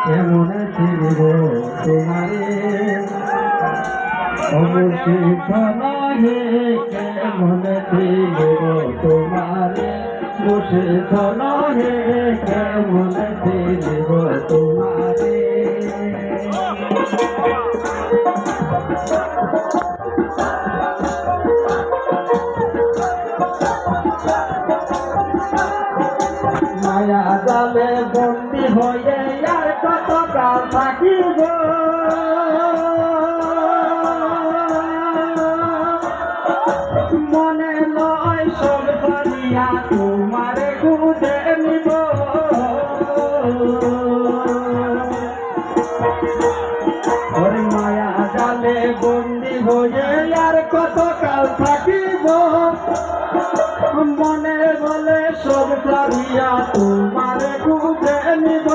কেমন চিনব তোমারে অবশিষ্ট নহে কেমন চিনব তোমারে বসিত নহে কেমন চিনব তোমারে মায়া জালে বন্দি হয়ে আর কত কাল থাকিব মনে লয় সব করিয়া তোমারে খুঁজে নিব ওরে মায়া জালে বন্দি হয়ে আর কত কাল থাকিব মনে বলে সব করিয়া তোমারে খুঁজে নিব